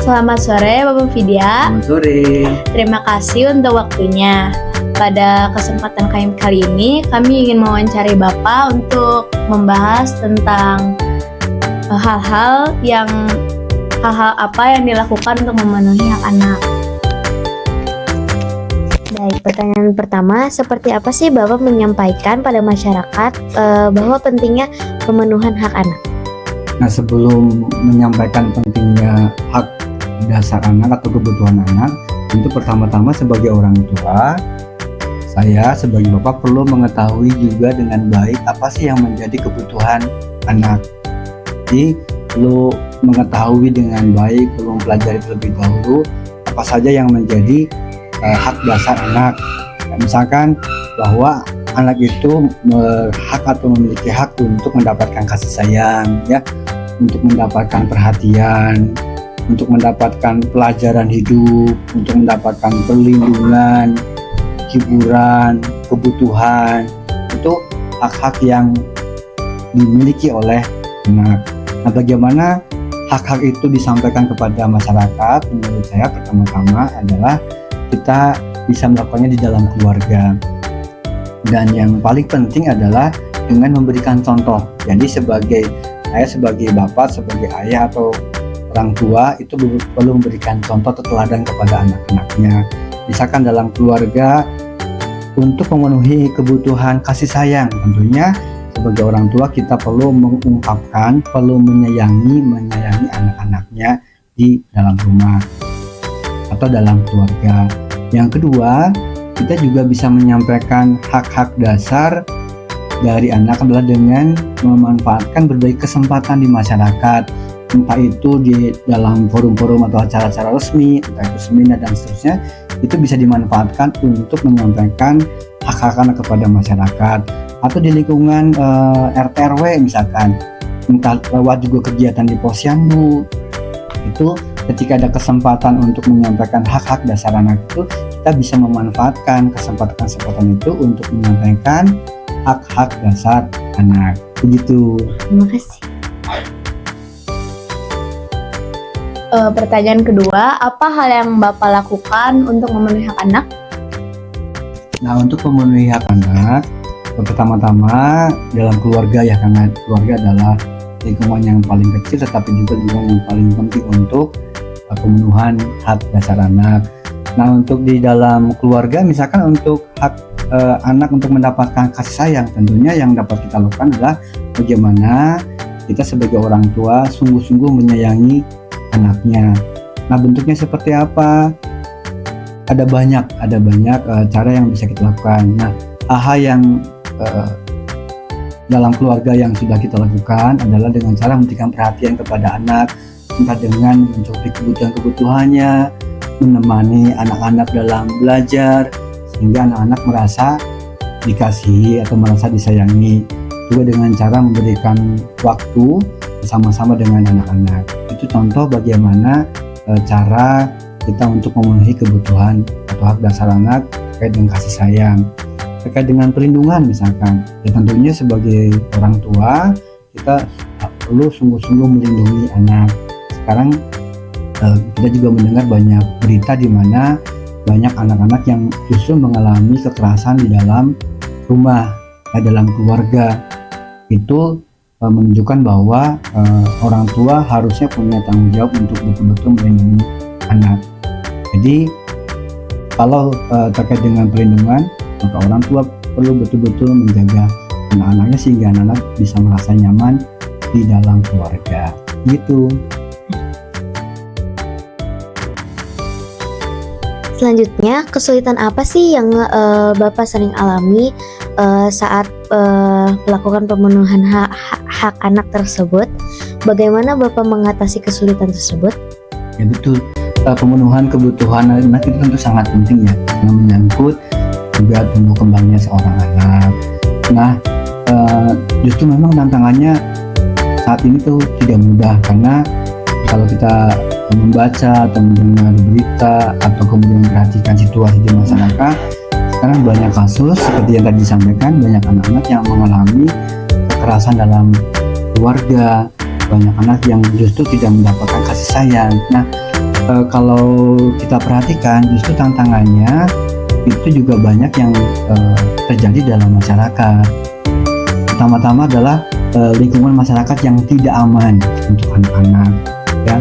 Selamat sore Bapak Vidya. Selamat sore. Terima kasih untuk waktunya. Pada kesempatan kali ini kami ingin mewawancari Bapak untuk membahas tentang hal-hal apa yang dilakukan untuk memenuhi hak anak. Baik, pertanyaan pertama, seperti apa sih Bapak menyampaikan pada masyarakat bahwa pentingnya pemenuhan hak anak? Nah, sebelum menyampaikan pentingnya hak dasar anak atau kebutuhan anak, tentu pertama-tama sebagai orang tua, saya sebagai bapak perlu mengetahui juga dengan baik apa sih yang menjadi kebutuhan anak. Jadi perlu mengetahui dengan baik, perlu mempelajari terlebih dahulu apa saja yang menjadi hak dasar anak. Misalkan bahwa anak itu hak atau memiliki hak untuk mendapatkan kasih sayang, ya, untuk mendapatkan perhatian, untuk mendapatkan pelajaran hidup, untuk mendapatkan perlindungan, hiburan, kebutuhan. Itu hak-hak yang dimiliki oleh anak. Nah, bagaimana hak-hak itu disampaikan kepada masyarakat? Menurut saya pertama-tama adalah kita bisa melakukannya di dalam keluarga. Dan yang paling penting adalah dengan memberikan contoh. Jadi saya sebagai bapak, sebagai ayah atau orang tua itu perlu memberikan contoh teladan kepada anak-anaknya. Misalkan dalam keluarga untuk memenuhi kebutuhan kasih sayang, tentunya sebagai orang tua kita perlu mengungkapkan, perlu menyayangi anak-anaknya di dalam rumah atau dalam keluarga. Yang kedua, kita juga bisa menyampaikan hak-hak dasar dari anak adalah dengan memanfaatkan berbagai kesempatan di masyarakat, entah itu di dalam forum-forum atau acara-acara resmi, entah itu seminar dan seterusnya. Itu bisa dimanfaatkan untuk menyampaikan hak-hak anak kepada masyarakat, atau di lingkungan RT RW misalkan, entah lewat juga kegiatan di posyandu. Itu ketika ada kesempatan untuk menyampaikan hak-hak dasar anak itu, kita bisa memanfaatkan kesempatan itu untuk menyampaikan hak-hak dasar anak. Begitu. Terima kasih. Pertanyaan kedua, apa hal yang Bapak lakukan untuk memenuhi hak anak? Nah, untuk memenuhi hak anak, pertama-tama dalam keluarga, ya, karena keluarga adalah lingkungan yang paling kecil tetapi juga lingkungan yang paling penting untuk pemenuhan hak dasar anak. Nah, untuk di dalam keluarga, misalkan untuk hak anak untuk mendapatkan kasih sayang, tentunya yang dapat kita lakukan adalah bagaimana kita sebagai orang tua sungguh-sungguh menyayangi anaknya. Nah, bentuknya seperti apa? Ada banyak cara yang bisa kita lakukan. Nah, hal yang dalam keluarga yang sudah kita lakukan adalah dengan cara memberikan perhatian kepada anak, entah dengan mencukupi kebutuhan-kebutuhannya, menemani anak-anak dalam belajar, sehingga anak-anak merasa dikasihi atau merasa disayangi. Juga dengan cara memberikan waktu bersama-sama dengan anak-anak. Itu contoh bagaimana cara kita untuk memenuhi kebutuhan atau hak dasar anak terkait dengan kasih sayang. Terkait dengan perlindungan misalkan, ya tentunya sebagai orang tua kita perlu sungguh-sungguh melindungi anak. Sekarang kita juga mendengar banyak berita di mana banyak anak-anak yang justru mengalami kekerasan di dalam rumah, dalam keluarga. Itu menunjukkan bahwa orang tua harusnya punya tanggung jawab untuk betul-betul melindungi anak. Jadi kalau terkait dengan perlindungan, maka orang tua perlu betul-betul menjaga anak-anaknya sehingga anak-anak bisa merasa nyaman di dalam keluarga. Gitu. Selanjutnya, kesulitan apa sih yang Bapak sering alami saat melakukan pemenuhan hak anak tersebut? Bagaimana Bapak mengatasi kesulitan tersebut? Ya, betul. Pemenuhan kebutuhan anak itu tentu sangat penting, ya, karena menyangkut juga tumbuh kembangnya seorang anak. Nah, justru memang tantangannya saat ini tuh tidak mudah, karena kalau kita membaca atau mendengar berita atau kemudian memperhatikan situasi di masyarakat, sekarang banyak kasus seperti yang tadi disampaikan, banyak anak-anak yang mengalami kekerasan dalam keluarga, banyak anak yang justru tidak mendapatkan kasih sayang. Nah, kalau kita perhatikan justru tantangannya itu juga banyak yang terjadi dalam masyarakat. Pertama-tama adalah lingkungan masyarakat yang tidak aman untuk anak-anak, ya.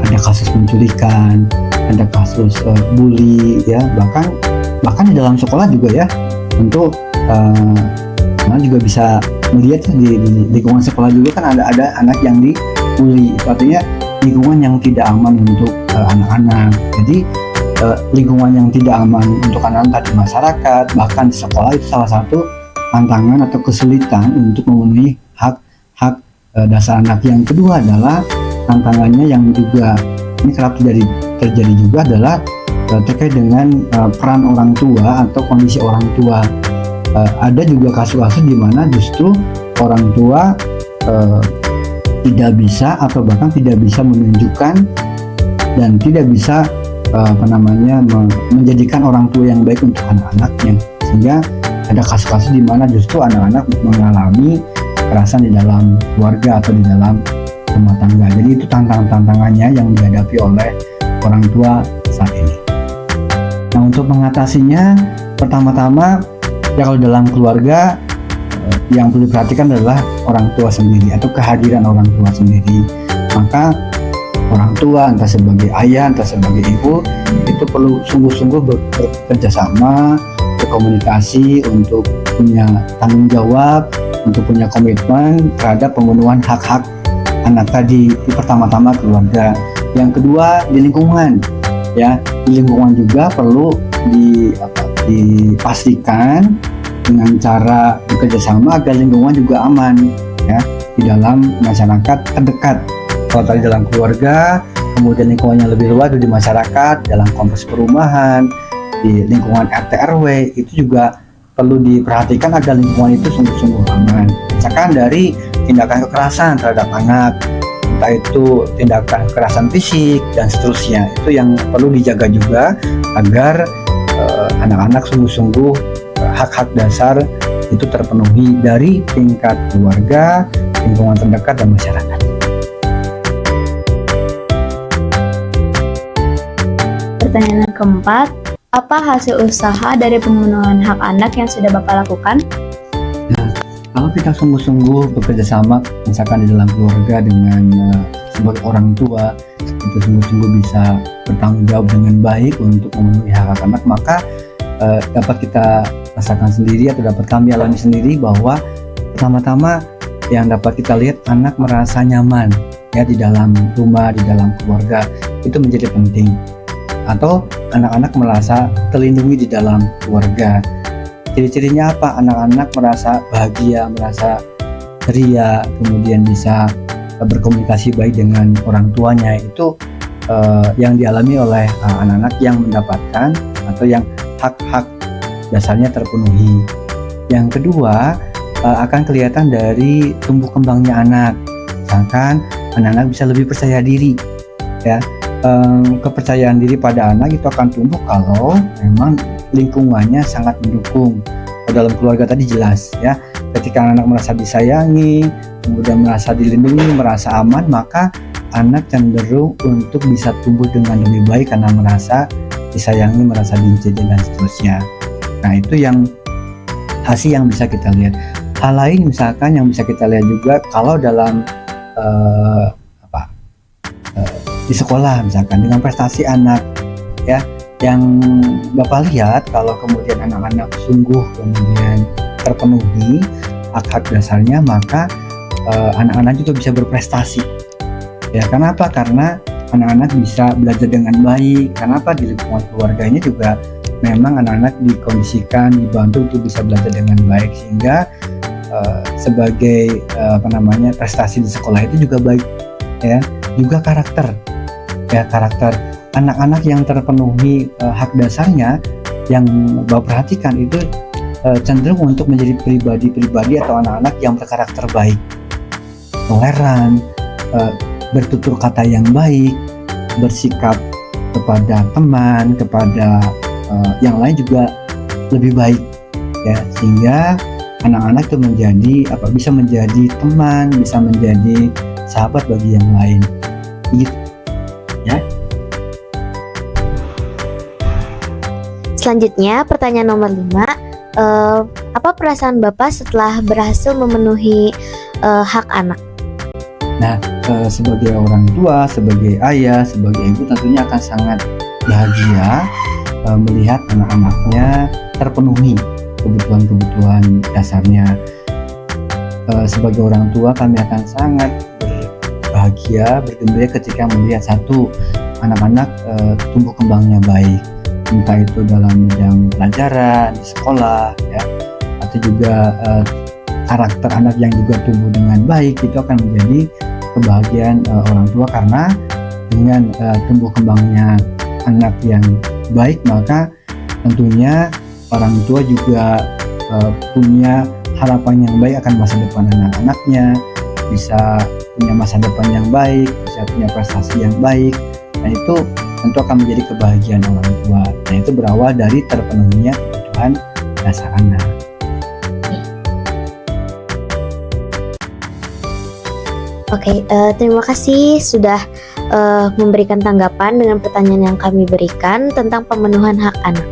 Ada kasus penculikan, ada kasus bully, ya, bahkan di dalam sekolah juga, ya. Tentu anak juga bisa melihat di lingkungan sekolah juga kan ada anak yang dibully, artinya lingkungan yang tidak aman untuk anak-anak. Jadi lingkungan yang tidak aman untuk anak-anak di masyarakat, bahkan di sekolah, itu salah satu tantangan atau kesulitan untuk memenuhi hak dasar anak. Yang kedua adalah tantangannya yang juga ini kerap terjadi juga adalah terkait dengan peran orang tua atau kondisi orang tua. Ada juga kasus-kasus di mana justru orang tua tidak bisa atau bahkan tidak bisa menunjukkan dan tidak bisa menjadikan orang tua yang baik untuk anak-anaknya, sehingga ada kasus-kasus di mana justru anak-anak mengalami kekerasan di dalam keluarga atau di dalam rumah tangga. Jadi itu tantangannya yang dihadapi oleh orang tua saat ini. Nah, untuk mengatasinya, pertama-tama ya kalau dalam keluarga yang perlu diperhatikan adalah orang tua sendiri atau kehadiran orang tua sendiri. Maka orang tua, entah sebagai ayah, entah sebagai ibu, itu perlu sungguh-sungguh bekerja sama, berkomunikasi untuk punya tanggung jawab, untuk punya komitmen terhadap pemenuhan hak-hak anak tadi. Itu pertama-tama keluarga. Yang kedua di lingkungan, ya, di lingkungan juga perlu dipastikan dengan cara bekerja sama agar lingkungan juga aman, ya, di dalam masyarakat terdekat. Kalau tadi dalam keluarga, kemudian lingkungan yang lebih luas di masyarakat, dalam kompleks perumahan, di lingkungan RT RW, itu juga perlu diperhatikan agar lingkungan itu sungguh-sungguh aman. Misalkan dari tindakan kekerasan terhadap anak, entah itu tindakan kekerasan fisik dan seterusnya, itu yang perlu dijaga juga agar anak-anak sungguh-sungguh hak-hak dasar itu terpenuhi dari tingkat keluarga, lingkungan terdekat, dan masyarakat. Pertanyaan yang keempat, apa hasil usaha dari pemenuhan hak anak yang sudah Bapak lakukan? Nah, kalau kita sungguh-sungguh bekerja sama, misalkan di dalam keluarga dengan sebagai orang tua, itu sungguh-sungguh bisa bertanggung jawab dengan baik untuk memenuhi hak anak, maka dapat kita rasakan sendiri atau dapat kami alami sendiri bahwa pertama-tama yang dapat kita lihat, anak merasa nyaman, ya, di dalam rumah, di dalam keluarga, itu menjadi penting. Atau anak-anak merasa terlindungi di dalam keluarga. Ciri-cirinya apa? Anak-anak merasa bahagia, merasa ceria, kemudian bisa berkomunikasi baik dengan orang tuanya. Itu yang dialami oleh anak-anak yang mendapatkan atau yang hak-hak dasarnya terpenuhi. Yang kedua, akan kelihatan dari tumbuh kembangnya anak. Misalkan anak-anak bisa lebih percaya diri, ya. Kepercayaan diri pada anak itu akan tumbuh kalau memang lingkungannya sangat mendukung. Dalam keluarga tadi jelas, ya, ketika anak merasa disayangi, kemudian merasa dilindungi, merasa aman, maka anak cenderung untuk bisa tumbuh dengan lebih baik karena merasa disayangi, merasa dicintai, dan seterusnya. Nah, itu yang hasil yang bisa kita lihat. Hal lain misalkan yang bisa kita lihat juga kalau dalam di sekolah, misalkan dengan prestasi anak, ya, yang Bapak lihat kalau kemudian anak-anak sungguh kemudian terpenuhi hak-hak dasarnya, maka anak-anak juga bisa berprestasi. Ya, kenapa? Karena anak-anak bisa belajar dengan baik. Kenapa? Di lingkungan keluarganya juga memang anak-anak dikondisikan, dibantu untuk bisa belajar dengan baik, sehingga sebagai prestasi di sekolah itu juga baik, ya. Juga karakter, ya, karakter anak-anak yang terpenuhi hak dasarnya yang Bapak perhatikan itu cenderung untuk menjadi pribadi-pribadi atau anak-anak yang berkarakter baik, toleran, bertutur kata yang baik, bersikap kepada teman, kepada yang lain juga lebih baik, ya, sehingga anak-anak itu bisa menjadi teman, bisa menjadi sahabat bagi yang lain, gitu, ya. Selanjutnya, pertanyaan nomor 5. Apa perasaan Bapak setelah berhasil memenuhi hak anak? Sebagai orang tua, sebagai ayah, sebagai ibu tentunya akan sangat bahagia melihat anak-anaknya terpenuhi kebutuhan-kebutuhan dasarnya. Sebagai orang tua kami akan sangat berbahagia, bergembira ketika melihat satu anak-anak tumbuh kembangnya baik, entah itu dalam bidang pelajaran di sekolah ya, atau juga karakter anak yang juga tumbuh dengan baik. Itu akan menjadi kebahagiaan orang tua, karena dengan tumbuh kembangnya anak yang baik, maka tentunya orang tua juga punya harapan yang baik akan masa depan anak-anaknya, bisa punya masa depan yang baik, bisa punya prestasi yang baik. Nah, itu tentu akan menjadi kebahagiaan orang tua. Dan itu berawal dari terpenuhinya kebutuhan dasar anak. Oke, terima kasih sudah memberikan tanggapan dengan pertanyaan yang kami berikan tentang pemenuhan hak anak.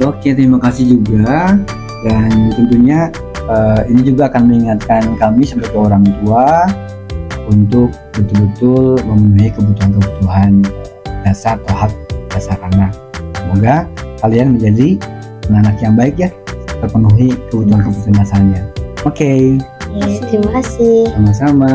Oke, terima kasih juga. Dan tentunya ini juga akan mengingatkan kami sebagai orang tua untuk betul-betul memenuhi kebutuhan-kebutuhan dasar atau hak dasar anak. Semoga kalian menjadi anak yang baik ya, terpenuhi kebutuhan-kebutuhan dasarnya. Oke, Terima kasih. sama-sama.